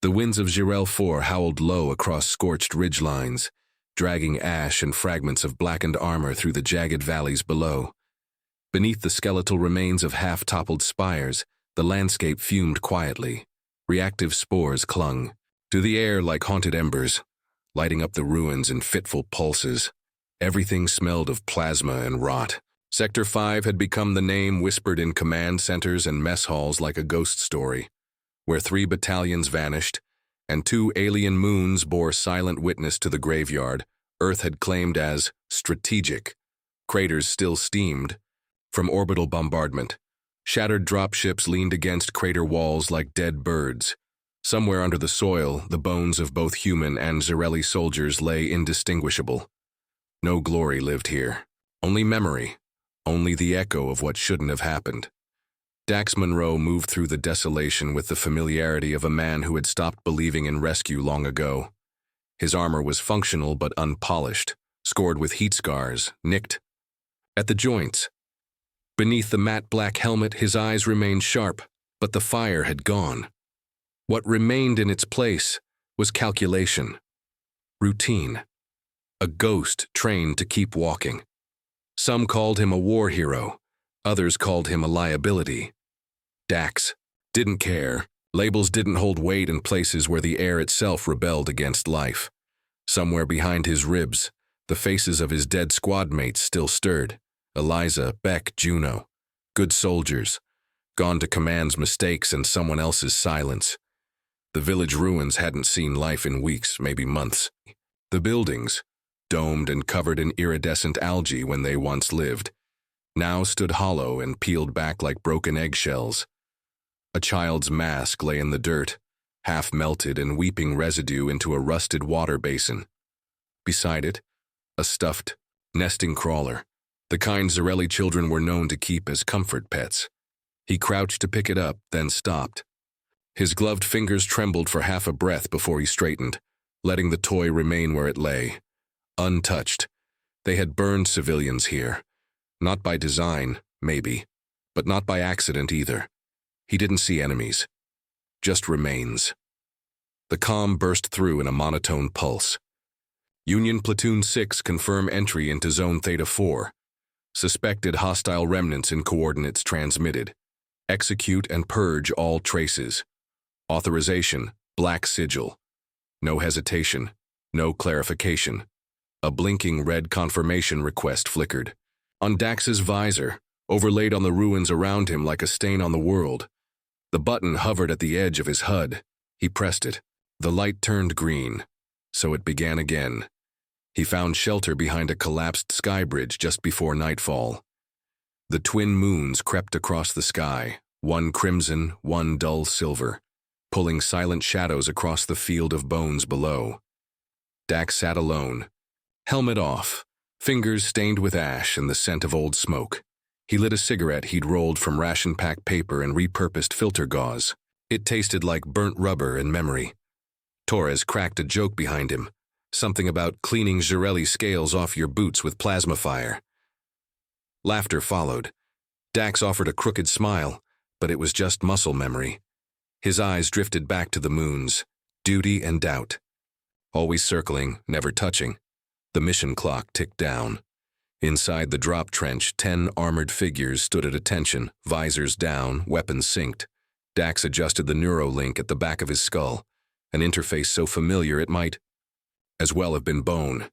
The winds of Jirel 4 howled low across scorched ridgelines, dragging ash and fragments of blackened armor through the jagged valleys below. Beneath the skeletal remains of half-toppled spires, the landscape fumed quietly. Reactive spores clung to the air like haunted embers, lighting up the ruins in fitful pulses. Everything smelled of plasma and rot. Sector 5 had become the name whispered in command centers and mess halls like a ghost story, where 3 battalions vanished, and 2 alien moons bore silent witness to the graveyard Earth had claimed as strategic. Craters still steamed from orbital bombardment. Shattered dropships leaned against crater walls like dead birds. Somewhere under the soil, the bones of both human and Zereli soldiers lay indistinguishable. No glory lived here, only memory, only the echo of what shouldn't have happened. Dax Monroe moved through the desolation with the familiarity of a man who had stopped believing in rescue long ago. His armor was functional but unpolished, scored with heat scars, nicked at the joints. Beneath the matte black helmet, his eyes remained sharp, but the fire had gone. What remained in its place was calculation, routine, a ghost trained to keep walking. Some called him a war hero, others called him a liability. Dax didn't care. Labels didn't hold weight in places where the air itself rebelled against life. Somewhere behind his ribs, the faces of his dead squad mates still stirred. Eliza, Beck, Juno. Good soldiers, gone to command's mistakes and someone else's silence. The village ruins hadn't seen life in weeks, maybe months. The buildings, domed and covered in iridescent algae when they once lived, now stood hollow and peeled back like broken eggshells. A child's mask lay in the dirt, half melted and weeping residue into a rusted water basin. Beside it, a stuffed, nesting crawler, the kind Zereli children were known to keep as comfort pets. He crouched to pick it up, then stopped. His gloved fingers trembled for half a breath before he straightened, letting the toy remain where it lay. Untouched. They had burned civilians here. Not by design, maybe, but not by accident either. He didn't see enemies, just remains. The comm burst through in a monotone pulse. Union Platoon 6 confirm entry into Zone Theta 4. Suspected hostile remnants in coordinates transmitted. Execute and purge all traces. Authorization, black sigil. No hesitation, no clarification. A blinking red confirmation request flickered. On Dax's visor, overlaid on the ruins around him like a stain on the world. The button hovered at the edge of his HUD. He pressed it. The light turned green, so it began again. He found shelter behind a collapsed sky bridge just before nightfall. The twin moons crept across the sky, one crimson, one dull silver, pulling silent shadows across the field of bones below. Dax sat alone, helmet off, fingers stained with ash and the scent of old smoke. He lit a cigarette he'd rolled from ration-pack paper and repurposed filter gauze. It tasted like burnt rubber and memory. Torres cracked a joke behind him, something about cleaning Zereli scales off your boots with plasma fire. Laughter followed. Dax offered a crooked smile, but it was just muscle memory. His eyes drifted back to the moons, duty and doubt. Always circling, never touching. The mission clock ticked down. Inside the drop trench, 10 armored figures stood at attention, visors down, weapons synced. Dax adjusted the neurolink at the back of his skull, an interface so familiar it might as well have been bone.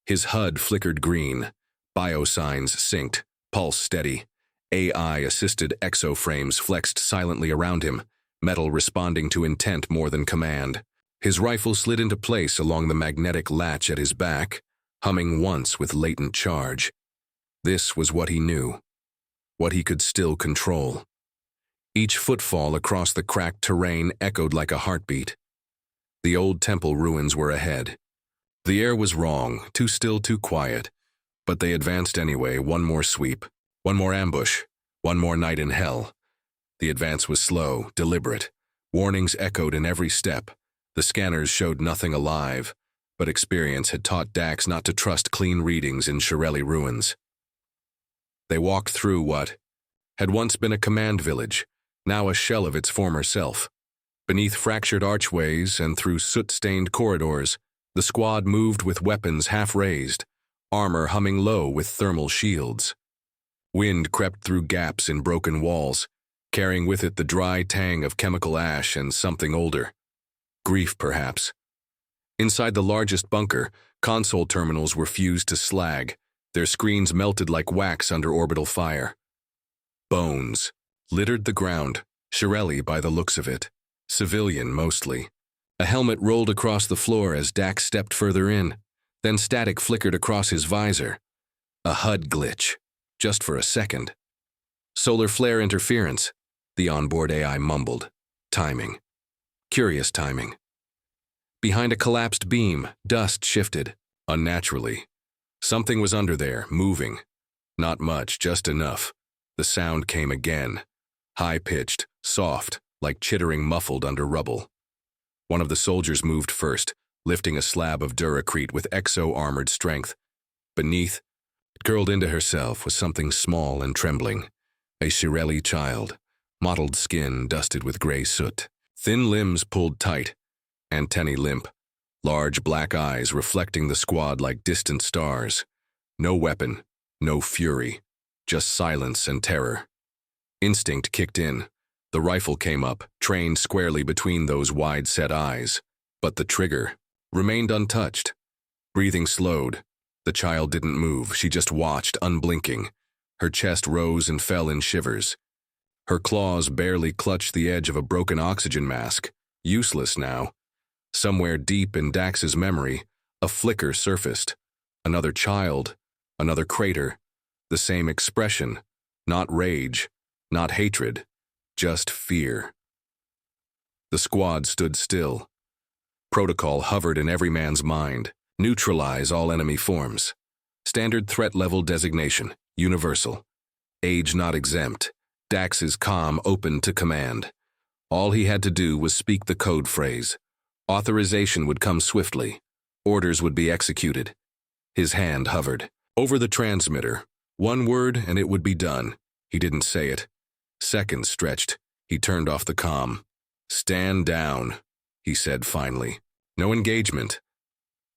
His HUD flickered green, biosigns synced, pulse steady. AI-assisted exoframes flexed silently around him, metal responding to intent more than command. His rifle slid into place along the magnetic latch at his back, humming once with latent charge. This was what he knew, what he could still control. Each footfall across the cracked terrain echoed like a heartbeat. The old temple ruins were ahead. The air was wrong, too still, too quiet, but they advanced anyway, one more sweep, one more ambush, one more night in hell. The advance was slow, deliberate. Warnings echoed in every step. The scanners showed nothing alive, but experience had taught Dax not to trust clean readings in Zereli ruins. They walked through what had once been a command village, now a shell of its former self. Beneath fractured archways and through soot-stained corridors, the squad moved with weapons half-raised, armor humming low with thermal shields. Wind crept through gaps in broken walls, carrying with it the dry tang of chemical ash and something older. Grief, perhaps. Inside the largest bunker, console terminals were fused to slag, their screens melted like wax under orbital fire. Bones littered the ground, Shirelli by the looks of it. Civilian, mostly. A helmet rolled across the floor as Dax stepped further in, then static flickered across his visor. A HUD glitch, just for a second. Solar flare interference, the onboard AI mumbled. Timing. Curious timing. Behind a collapsed beam, dust shifted, unnaturally. Something was under there, moving. Not much, just enough. The sound came again. High-pitched, soft, like chittering muffled under rubble. One of the soldiers moved first, lifting a slab of duracrete with exo-armored strength. Beneath, it curled into herself was something small and trembling. A Shirelli child, mottled skin dusted with gray soot. Thin limbs pulled tight, antennae limp, large black eyes reflecting the squad like distant stars. No weapon, no fury, just silence and terror. Instinct kicked in. The rifle came up, trained squarely between those wide-set eyes. But the trigger remained untouched. Breathing slowed. The child didn't move, she just watched, unblinking. Her chest rose and fell in shivers. Her claws barely clutched the edge of a broken oxygen mask, useless now. Somewhere deep in Dax's memory, a flicker surfaced. Another child, another crater, the same expression, not rage, not hatred, just fear. The squad stood still. Protocol hovered in every man's mind. Neutralize all enemy forms. Standard threat level designation, universal. Age not exempt. Dax's comm open to command. All he had to do was speak the code phrase. Authorization would come swiftly. Orders would be executed. His hand hovered. Over the transmitter. One word and it would be done. He didn't say it. Seconds stretched. He turned off the comm. "Stand down," he said finally. No engagement.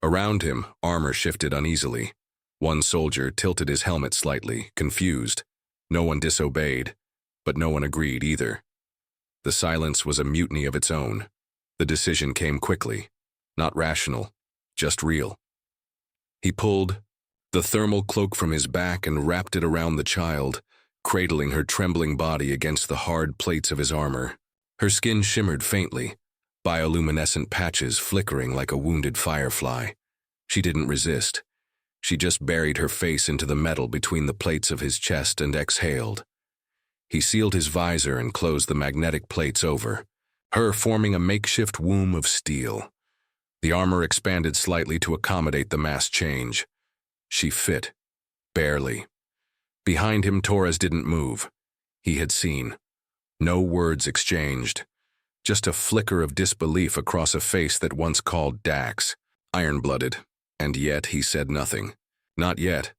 Around him, armor shifted uneasily. One soldier tilted his helmet slightly, confused. No one disobeyed, but no one agreed either. The silence was a mutiny of its own. The decision came quickly. Not rational, just real. He pulled the thermal cloak from his back and wrapped it around the child, cradling her trembling body against the hard plates of his armor. Her skin shimmered faintly, bioluminescent patches flickering like a wounded firefly. She didn't resist. She just buried her face into the metal between the plates of his chest and exhaled. He sealed his visor and closed the magnetic plates over, her forming a makeshift womb of steel. The armor expanded slightly to accommodate the mass change. She fit, barely. Behind him, Torres didn't move. He had seen. No words exchanged. Just a flicker of disbelief across a face that once called Dax. Iron-blooded. And yet he said nothing. Not yet.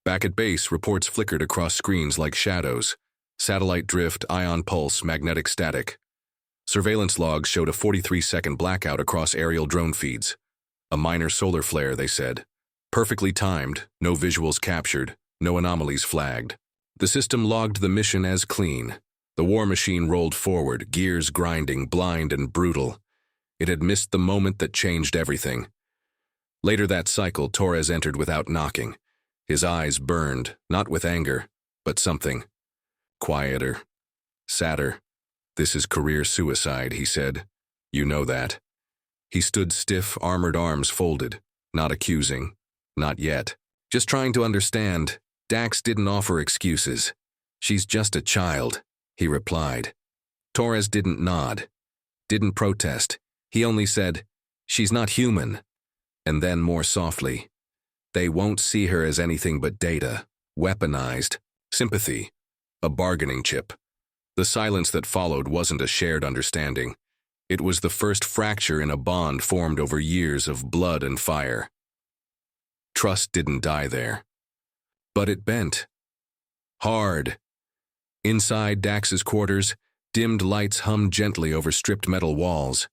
Back at base, reports flickered across screens like shadows. Satellite drift, ion pulse, magnetic static. Surveillance logs showed a 43-second blackout across aerial drone feeds. A minor solar flare, they said. Perfectly timed, no visuals captured, no anomalies flagged. The system logged the mission as clean. The war machine rolled forward, gears grinding, blind and brutal. It had missed the moment that changed everything. Later that cycle, Torres entered without knocking. His eyes burned, not with anger, but something. Quieter. Sadder. "This is career suicide," he said. "You know that." He stood stiff, armored arms folded, not accusing. Not yet. Just trying to understand. Dax didn't offer excuses. "She's just a child," he replied. Torres didn't nod, didn't protest. He only said, "She's not human." And then more softly, "They won't see her as anything but data, weaponized, sympathy, a bargaining chip." The silence that followed wasn't a shared understanding. It was the first fracture in a bond formed over years of blood and fire. Trust didn't die there. But it bent. Hard. Inside Dax's quarters, Dimmed lights hummed gently over stripped metal walls.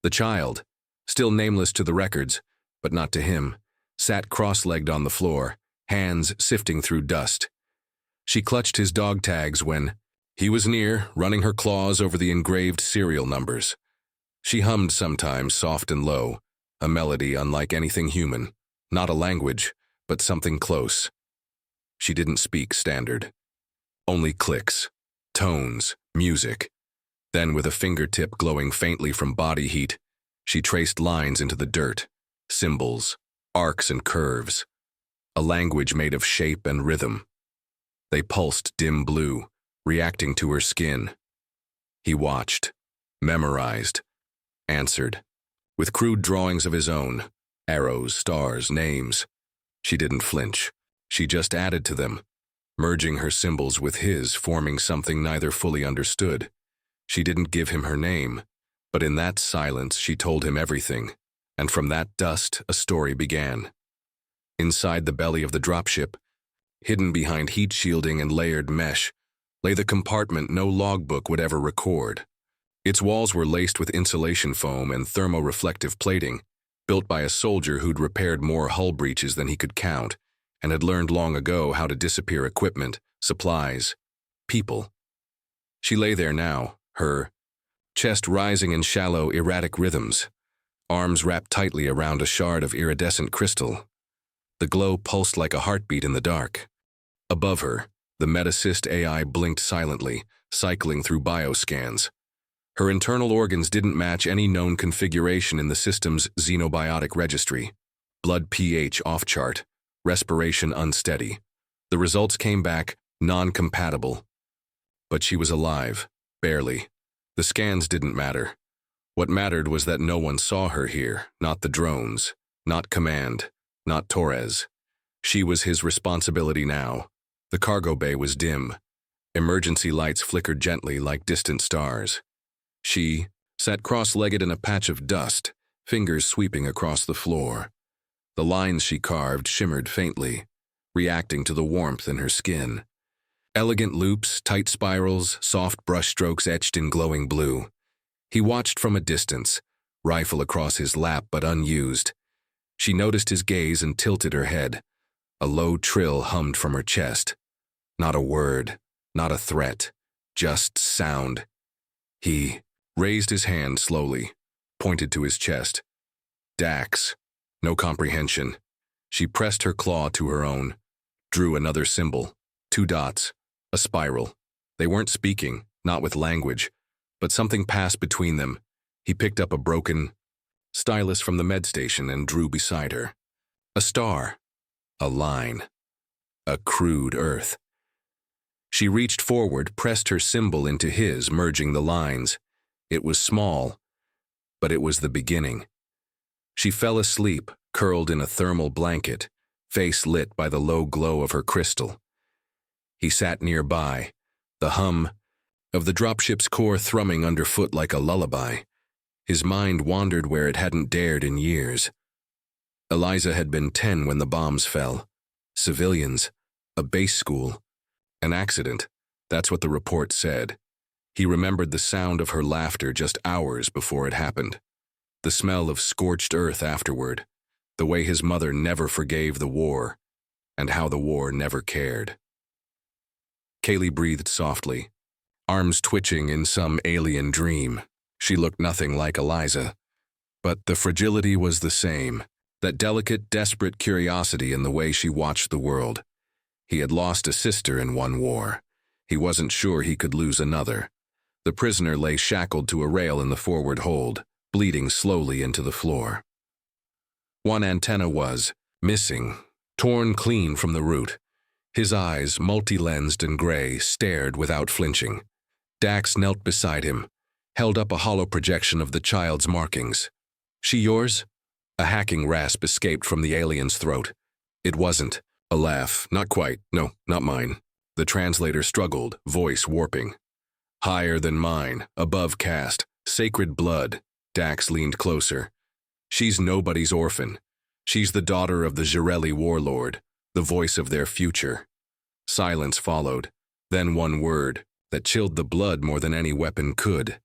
The child, still nameless to the records, but not to him, sat cross-legged on the floor, hands sifting through dust. She clutched his dog tags when he was near, running her claws over the engraved serial numbers. She hummed sometimes, soft and low, a melody unlike anything human, not a language, but something close. She didn't speak standard. Only clicks, tones, music. Then, with a fingertip glowing faintly from body heat, she traced lines into the dirt, symbols, arcs and curves, a language made of shape and rhythm. They pulsed dim blue, reacting to her skin. He watched, memorized, answered, with crude drawings of his own, arrows, stars, names. She didn't flinch. She just added to them, merging her symbols with his, forming something neither fully understood. She didn't give him her name, but in that silence she told him everything, and from that dust a story began. Inside the belly of the dropship, hidden behind heat shielding and layered mesh, lay the compartment no logbook would ever record. Its walls were laced with insulation foam and thermoreflective plating, built by a soldier who'd repaired more hull breaches than he could count, and had learned long ago how to disappear equipment, supplies, people. She lay there now, her chest rising in shallow, erratic rhythms, arms wrapped tightly around a shard of iridescent crystal. The glow pulsed like a heartbeat in the dark. Above her, the Metasist AI blinked silently, cycling through bioscans. Her internal organs didn't match any known configuration in the system's xenobiotic registry. Blood pH off-chart, respiration unsteady. The results came back non-compatible. But she was alive, barely. The scans didn't matter. What mattered was that no one saw her here, not the drones, not Command, not Torres. She was his responsibility now. The cargo bay was dim. Emergency lights flickered gently like distant stars. She sat cross-legged in a patch of dust, fingers sweeping across the floor. The lines she carved shimmered faintly, reacting to the warmth in her skin. Elegant loops, tight spirals, soft brushstrokes etched in glowing blue. He watched from a distance, rifle across his lap but unused. She noticed his gaze and tilted her head. A low trill hummed from her chest. Not a word, not a threat, just sound. He raised his hand slowly, pointed to his chest. Dax. No comprehension. She pressed her claw to her own, drew another symbol, 2 dots, a spiral. They weren't speaking, not with language, but something passed between them. He picked up a broken stylus from the med station and drew beside her. A star. A line. A crude Earth. She reached forward, pressed her symbol into his, merging the lines. It was small, but it was the beginning. She fell asleep, curled in a thermal blanket, face lit by the low glow of her crystal. He sat nearby, the hum of the dropship's core thrumming underfoot like a lullaby. His mind wandered where it hadn't dared in years. Eliza had been 10 when the bombs fell. Civilians, a base school, an accident. That's what the report said. He remembered the sound of her laughter just hours before it happened. The smell of scorched earth afterward. The way his mother never forgave the war, and how the war never cared. Kaylee breathed softly, arms twitching in some alien dream. She looked nothing like Eliza, but the fragility was the same, that delicate, desperate curiosity in the way she watched the world. He had lost a sister in one war. He wasn't sure he could lose another. The prisoner lay shackled to a rail in the forward hold, bleeding slowly into the floor. One antenna was missing, torn clean from the root. His eyes, multi-lensed and gray, stared without flinching. Dax knelt beside him, held up a hollow projection of the child's markings. "She yours?" A hacking rasp escaped from the alien's throat. It wasn't. A laugh. "Not quite. No, not mine." The translator struggled, voice warping. "Higher than mine, above caste, sacred blood." Dax leaned closer. "She's nobody's orphan. She's the daughter of the Jirelli warlord, the voice of their future." Silence followed, then one word, that chilled the blood more than any weapon could.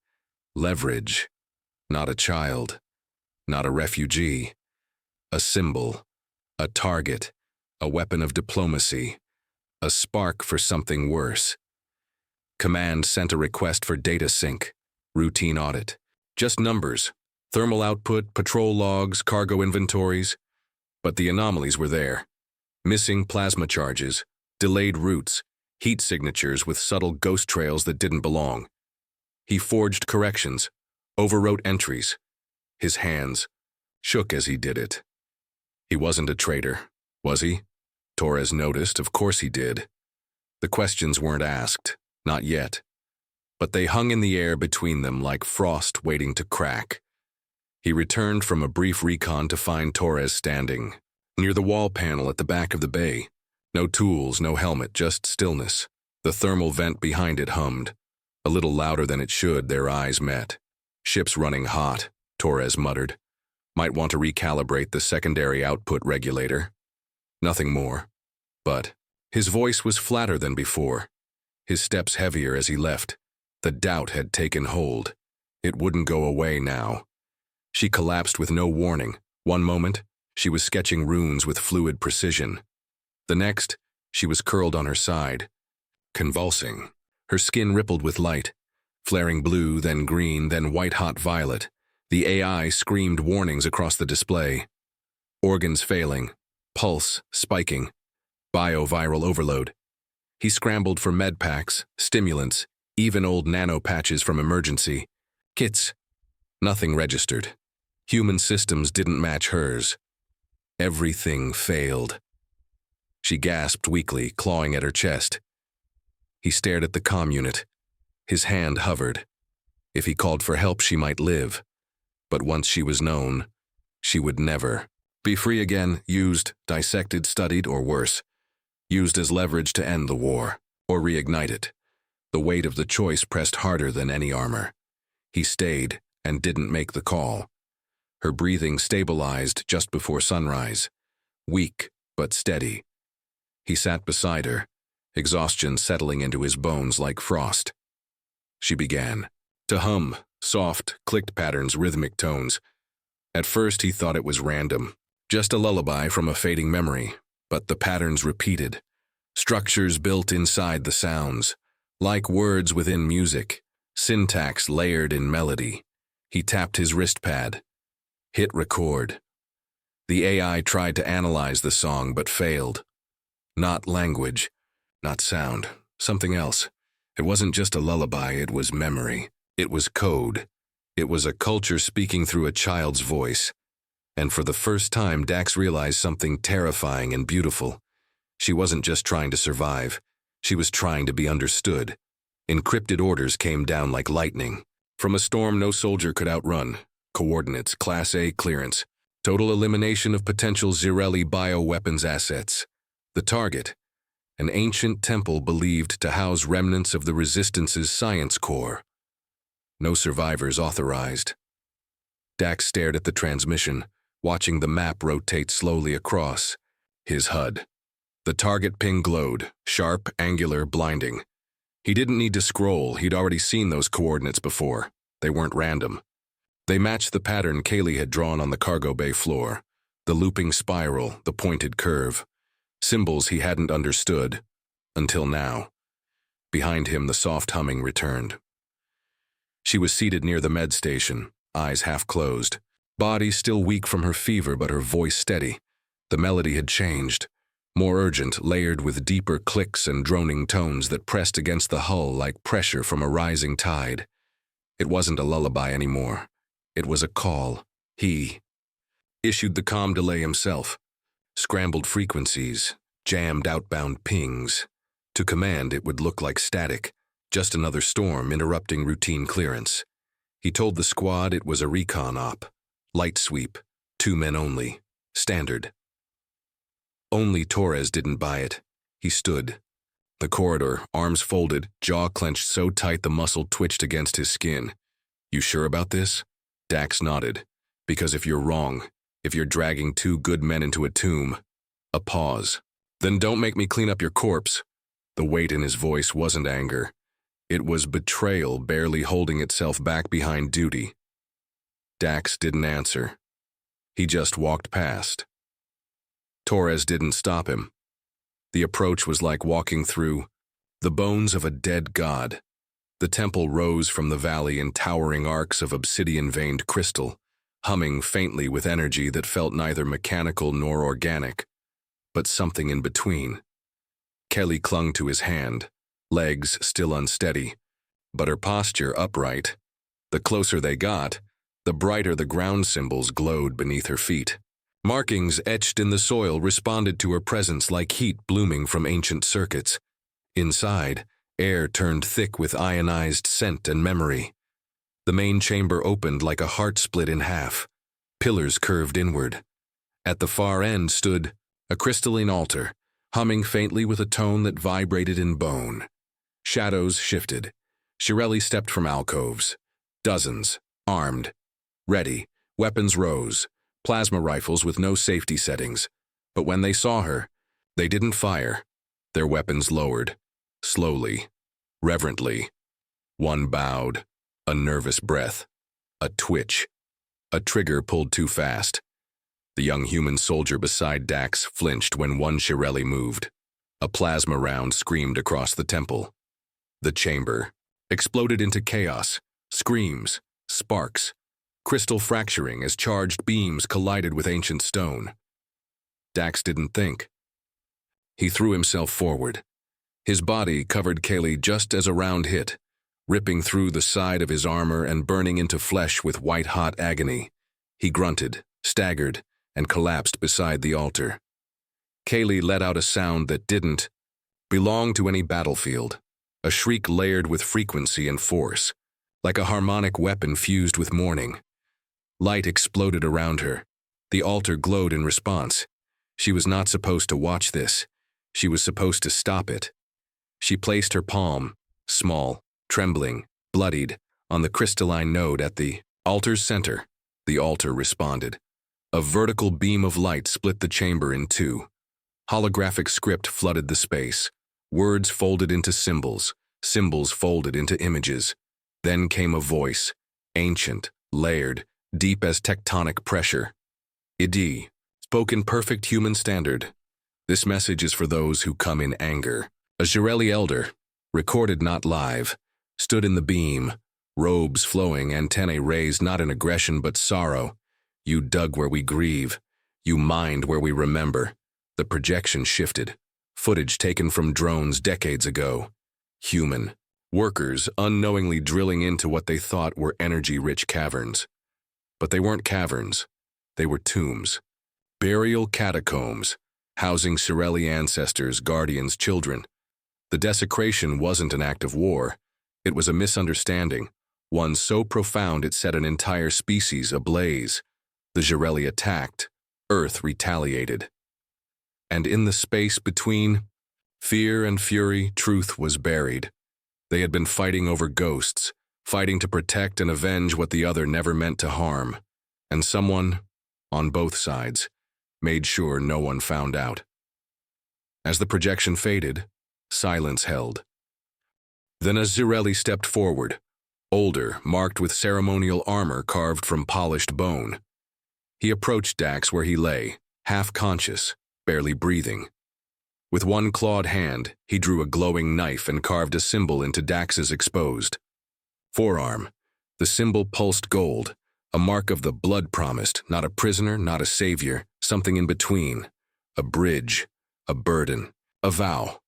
Leverage. Not a child. Not a refugee. A symbol. A target. A weapon of diplomacy. A spark for something worse. Command sent a request for data sync. Routine audit. Just numbers. Thermal output, patrol logs, cargo inventories. But the anomalies were there. Missing plasma charges, delayed routes, heat signatures with subtle ghost trails that didn't belong. He forged corrections, overwrote entries. His hands shook as he did it. He wasn't a traitor, was he? Torres noticed, of course he did. The questions weren't asked, not yet. But they hung in the air between them like frost waiting to crack. He returned from a brief recon to find Torres standing, near the wall panel at the back of the bay. No tools, no helmet, just stillness. The thermal vent behind it hummed. A little louder than it should, their eyes met. Ship's running hot, Torres muttered. Might want to recalibrate the secondary output regulator. Nothing more. But his voice was flatter than before. His steps heavier as he left. The doubt had taken hold. It wouldn't go away now. She collapsed with no warning. One moment, she was sketching runes with fluid precision. The next, she was curled on her side, convulsing. Her skin rippled with light, flaring blue, then green, then white-hot violet. The AI screamed warnings across the display. Organs failing, pulse spiking, bioviral overload. He scrambled for med packs, stimulants, even old nano patches from emergency. Kits. Nothing registered. Human systems didn't match hers. Everything failed. She gasped weakly, clawing at her chest. He stared at the comm unit. His hand hovered. If he called for help, she might live. But once she was known, she would never be free again, used, dissected, studied, or worse. Used as leverage to end the war, or reignite it. The weight of the choice pressed harder than any armor. He stayed and didn't make the call. Her breathing stabilized just before sunrise. Weak, but steady. He sat beside her, exhaustion settling into his bones like frost. She began to hum, soft, clicked patterns, rhythmic tones. At first he thought it was random, just a lullaby from a fading memory, but the patterns repeated. Structures built inside the sounds, like words within music, syntax layered in melody. He tapped his wrist pad. Hit record. The AI tried to analyze the song but failed. Not language, not sound, something else. It wasn't just a lullaby, it was memory. It was code. It was a culture speaking through a child's voice. And for the first time, Dax realized something terrifying and beautiful. She wasn't just trying to survive. She was trying to be understood. Encrypted orders came down like lightning. From a storm no soldier could outrun. Coordinates, Class A clearance. Total elimination of potential Zirelli bioweapons assets. The target, an ancient temple believed to house remnants of the Resistance's science core. No survivors authorized. Dax stared at the transmission, watching the map rotate slowly across. His HUD. The target ping glowed, sharp, angular, blinding. He didn't need to scroll, he'd already seen those coordinates before. They weren't random. They matched the pattern Kaylee had drawn on the cargo bay floor. The looping spiral, the pointed curve. Symbols he hadn't understood, until now. Behind him, the soft humming returned. She was seated near the med station, eyes half closed. Body still weak from her fever, but her voice steady. The melody had changed. More urgent, layered with deeper clicks and droning tones that pressed against the hull like pressure from a rising tide. It wasn't a lullaby anymore. It was a call. He issued the comm delay himself. Scrambled frequencies, jammed outbound pings. To command, it would look like static, just another storm interrupting routine clearance. He told the squad it was a recon op. Light sweep, 2 men only, standard. Only Torres didn't buy it. He stood. The corridor, arms folded, jaw clenched so tight the muscle twitched against his skin. You sure about this? Dax nodded. Because if you're wrong, if you're dragging 2 good men into a tomb. A pause. Then don't make me clean up your corpse. The weight in his voice wasn't anger. It was betrayal barely holding itself back behind duty. Dax didn't answer. He just walked past. Torres didn't stop him. The approach was like walking through the bones of a dead god. The temple rose from the valley in towering arcs of obsidian-veined crystal, humming faintly with energy that felt neither mechanical nor organic, but something in between. Kelly clung to his hand, legs still unsteady, but her posture upright. The closer they got, the brighter the ground symbols glowed beneath her feet. Markings etched in the soil responded to her presence like heat blooming from ancient circuits. Inside, air turned thick with ionized scent and memory. The main chamber opened like a heart split in half. Pillars curved inward. At the far end stood a crystalline altar, humming faintly with a tone that vibrated in bone. Shadows shifted. Shirelli stepped from alcoves. Dozens, armed, ready. Weapons rose, plasma rifles with no safety settings. But when they saw her, they didn't fire. Their weapons lowered, slowly, reverently. One bowed, a nervous breath, a twitch. A trigger pulled too fast. The young human soldier beside Dax flinched when one Shirelli moved. A plasma round screamed across the temple. The chamber exploded into chaos, screams, sparks, crystal fracturing as charged beams collided with ancient stone. Dax didn't think. He threw himself forward. His body covered Kaylee just as a round hit, ripping through the side of his armor and burning into flesh with white-hot agony. He grunted, staggered, and collapsed beside the altar. Kaylee let out a sound that didn't belong to any battlefield, a shriek layered with frequency and force, like a harmonic weapon fused with mourning. Light exploded around her. The altar glowed in response. She was not supposed to watch this. She was supposed to stop it. She placed her palm, small, trembling, bloodied, on the crystalline node at the altar's center. The altar responded. A vertical beam of light split the chamber in two. Holographic script flooded the space. Words folded into symbols, symbols folded into images. Then came a voice, ancient, layered, deep as tectonic pressure. Idi, spoke in perfect human standard. This message is for those who come in anger. A Shirelli elder, recorded not live, stood in the beam, robes flowing, antennae raised not in aggression but sorrow. You dug where we grieve. You mined where we remember. The projection shifted. Footage taken from drones decades ago. Human. Workers unknowingly drilling into what they thought were energy-rich caverns. But they weren't caverns. They were tombs. Burial catacombs, housing Shirelli ancestors, guardians, children. The desecration wasn't an act of war. It was a misunderstanding, one so profound it set an entire species ablaze. The Shirelli attacked. Earth retaliated. And in the space between fear and fury, truth was buried. They had been fighting over ghosts, fighting to protect and avenge what the other never meant to harm. And someone, on both sides, made sure no one found out. As the projection faded, silence held. Then a Shirelli stepped forward, older, marked with ceremonial armor carved from polished bone. He approached Dax where he lay, half-conscious, barely breathing. With one clawed hand, he drew a glowing knife and carved a symbol into Dax's exposed forearm. The symbol pulsed gold, a mark of the blood promised, not a prisoner, not a savior, something in between. A bridge, a burden, a vow.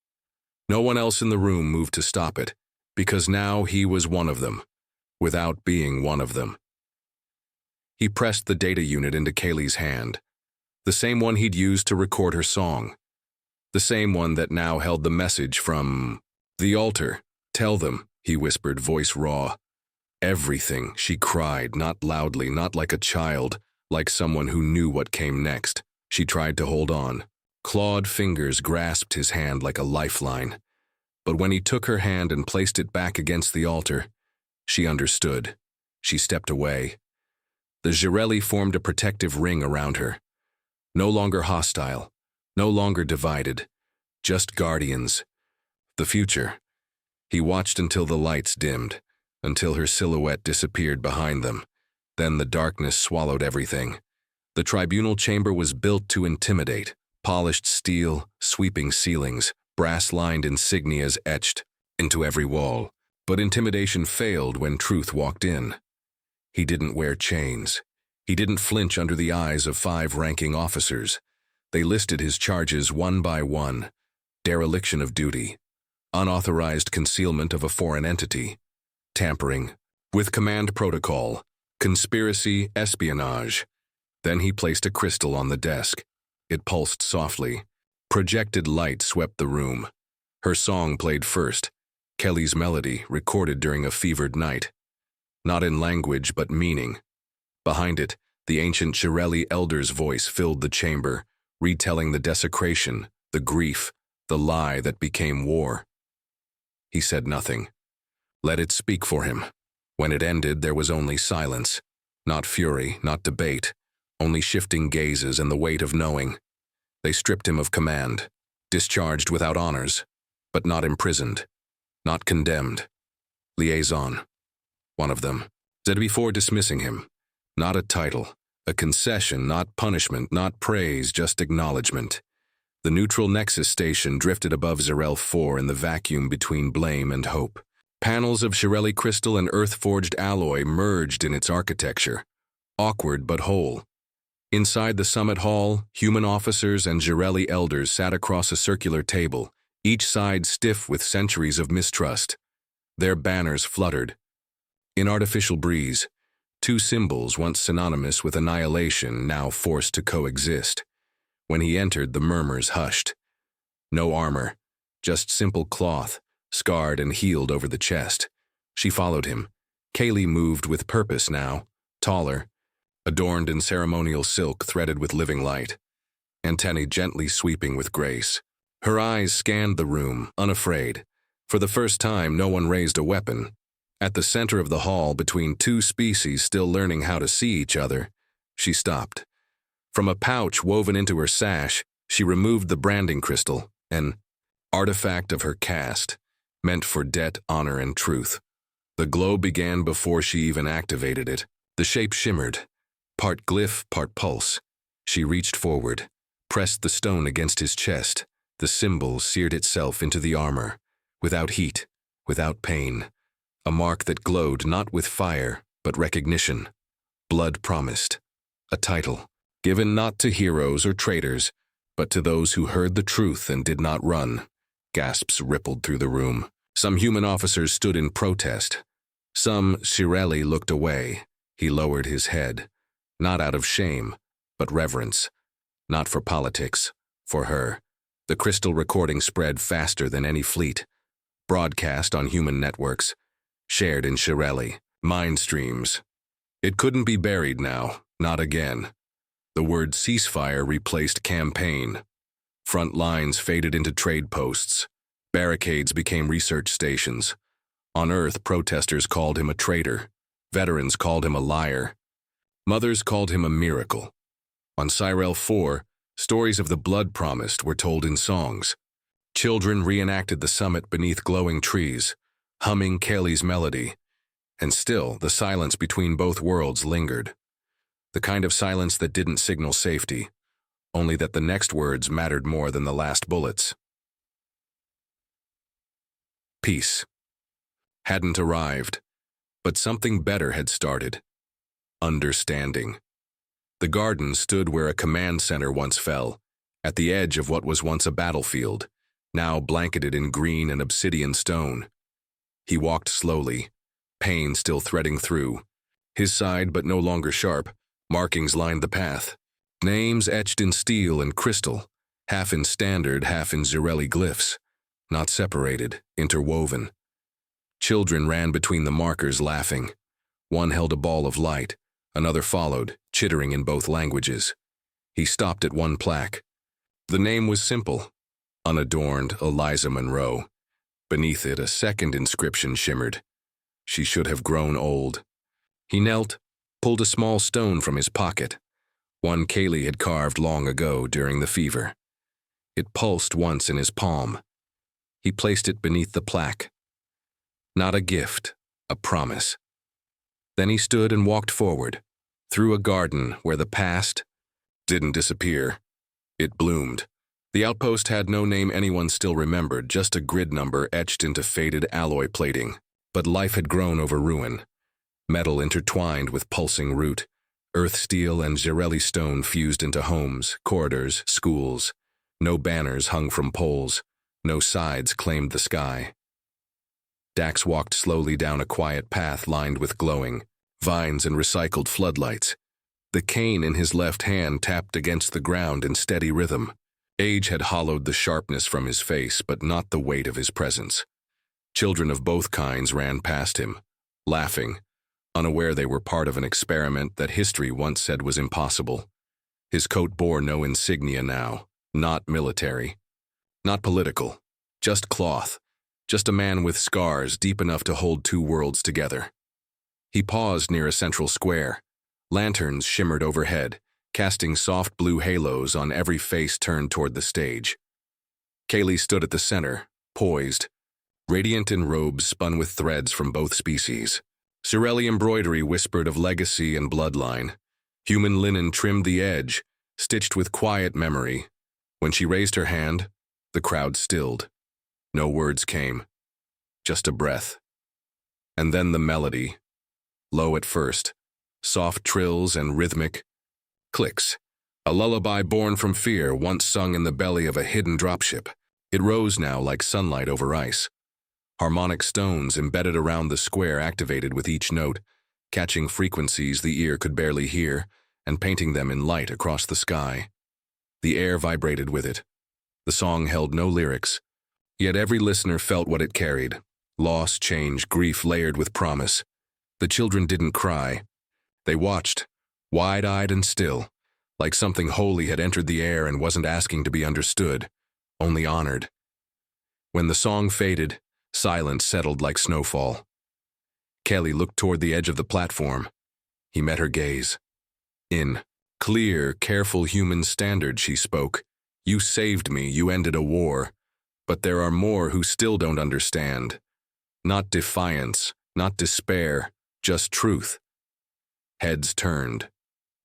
No one else in the room moved to stop it, because now he was one of them, without being one of them. He pressed the data unit into Kaylee's hand, the same one he'd used to record her song, the same one that now held the message from the altar. Tell them, he whispered, voice raw. Everything, she cried, not loudly, not like a child, like someone who knew what came next. She tried to hold on. Clawed fingers grasped his hand like a lifeline. But when he took her hand and placed it back against the altar, she understood. She stepped away. The Shirelli formed a protective ring around her. No longer hostile, no longer divided, just guardians. The future. He watched until the lights dimmed, until her silhouette disappeared behind them. Then the darkness swallowed everything. The tribunal chamber was built to intimidate. Polished steel, sweeping ceilings, brass-lined insignias etched into every wall. But intimidation failed when truth walked in. He didn't wear chains. He didn't flinch under the eyes of 5 ranking officers. They listed his charges one by one: dereliction of duty, unauthorized concealment of a foreign entity, tampering with command protocol, conspiracy, espionage. Then he placed a crystal on the desk. It pulsed softly. Projected light swept the room. Her song played first, Kelly's melody recorded during a fevered night. Not in language, but meaning. Behind it, the ancient Shirelli elder's voice filled the chamber, retelling the desecration, the grief, the lie that became war. He said nothing. Let it speak for him. When it ended, there was only silence. Not fury, not debate, only shifting gazes and the weight of knowing. They stripped him of command, discharged without honors, but not imprisoned, not condemned. Liaison, one of them, said before dismissing him. Not a title, a concession, not punishment, not praise, just acknowledgement. The neutral nexus station drifted above Zarel 4 in the vacuum between blame and hope. Panels of Shirelli crystal and earth-forged alloy merged in its architecture, awkward but whole. Inside the summit hall, human officers and Shirelli elders sat across a circular table, each side stiff with centuries of mistrust. Their banners fluttered. In artificial breeze, 2 symbols once synonymous with annihilation now forced to coexist. When he entered, the murmurs hushed. No armor, just simple cloth, scarred and healed over the chest. She followed him. Kaylee moved with purpose now, taller, adorned in ceremonial silk threaded with living light, antennae gently sweeping with grace. Her eyes scanned the room, unafraid. For the first time, no one raised a weapon. At the center of the hall, between 2 species still learning how to see each other, she stopped. From a pouch woven into her sash, she removed the branding crystal, an artifact of her caste, meant for debt, honor, and truth. The glow began before she even activated it. The shape shimmered, part glyph, part pulse. She reached forward, pressed the stone against his chest. The symbol seared itself into the armor, without heat, without pain. A mark that glowed not with fire, but recognition. Blood promised. A title, given not to heroes or traitors, but to those who heard the truth and did not run. Gasps rippled through the room. Some human officers stood in protest. Some Shirelli looked away. He lowered his head, not out of shame, but reverence. Not for politics, for her. The crystal recording spread faster than any fleet. Broadcast on human networks. Shared in Shirelli. Mind streams. It couldn't be buried now, not again. The word ceasefire replaced campaign. Front lines faded into trade posts. Barricades became research stations. On Earth, protesters called him a traitor. Veterans called him a liar. Mothers called him a miracle. On Cyrel 4, stories of the blood promised were told in songs. Children reenacted the summit beneath glowing trees, humming Kelly's melody. And still, the silence between both worlds lingered. The kind of silence that didn't signal safety, only that the next words mattered more than the last bullets. Peace hadn't arrived, but something better had started. Understanding. The garden stood where a command center once fell, at the edge of what was once a battlefield, now blanketed in green and obsidian stone. He walked slowly, pain still threading through. His side, but no longer sharp, markings lined the path. Names etched in steel and crystal, half in standard, half in Zarelli glyphs, not separated, interwoven. Children ran between the markers laughing. One held a ball of light, another followed, chittering in both languages. He stopped at one plaque. The name was simple, unadorned, Eliza Monroe. Beneath it, a second inscription shimmered. She should have grown old. He knelt, pulled a small stone from his pocket, one Kaylee had carved long ago during the fever. It pulsed once in his palm. He placed it beneath the plaque. Not a gift, a promise. Then he stood and walked forward, through a garden where the past didn't disappear. It bloomed. The outpost had no name anyone still remembered, just a grid number etched into faded alloy plating. But life had grown over ruin. Metal intertwined with pulsing root. Earth steel and Xerelli stone fused into homes, corridors, schools. No banners hung from poles. No sides claimed the sky. Dax walked slowly down a quiet path lined with glowing vines and recycled floodlights. The cane in his left hand tapped against the ground in steady rhythm. Age had hollowed the sharpness from his face, but not the weight of his presence. Children of both kinds ran past him, laughing, unaware they were part of an experiment that history once said was impossible. His coat bore no insignia now, not military, not political, just cloth, just a man with scars deep enough to hold two worlds together. He paused near a central square. Lanterns shimmered overhead, casting soft blue halos on every face turned toward the stage. Kaylee stood at the center, poised, radiant in robes spun with threads from both species. Xerelli embroidery whispered of legacy and bloodline. Human linen trimmed the edge, stitched with quiet memory. When she raised her hand, the crowd stilled. No words came, just a breath. And then the melody, low at first, soft trills and rhythmic clicks. A lullaby born from fear, once sung in the belly of a hidden dropship. It rose now like sunlight over ice. Harmonic stones embedded around the square activated with each note, catching frequencies the ear could barely hear and painting them in light across the sky. The air vibrated with it. The song held no lyrics, yet every listener felt what it carried. Loss, change, grief layered with promise. The children didn't cry. They watched, wide-eyed and still, like something holy had entered the air and wasn't asking to be understood, only honored. When the song faded, silence settled like snowfall. Kelly looked toward the edge of the platform. He met her gaze. In clear, careful human standard, she spoke. You saved me, you ended a war. But there are more who still don't understand. Not defiance, not despair, just truth. Heads turned.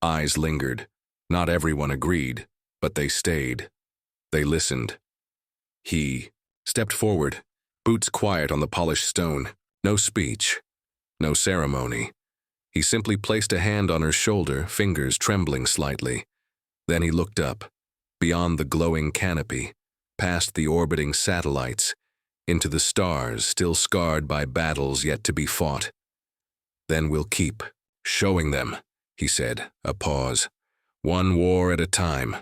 Eyes lingered. Not everyone agreed, but they stayed. They listened. He stepped forward, boots quiet on the polished stone. No speech, no ceremony. He simply placed a hand on her shoulder, fingers trembling slightly. Then he looked up, beyond the glowing canopy, past the orbiting satellites, into the stars still scarred by battles yet to be fought. Then we'll keep showing them, he said, a pause. One war at a time.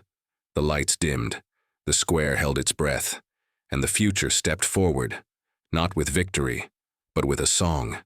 The lights dimmed, the square held its breath, and the future stepped forward, not with victory, but with a song.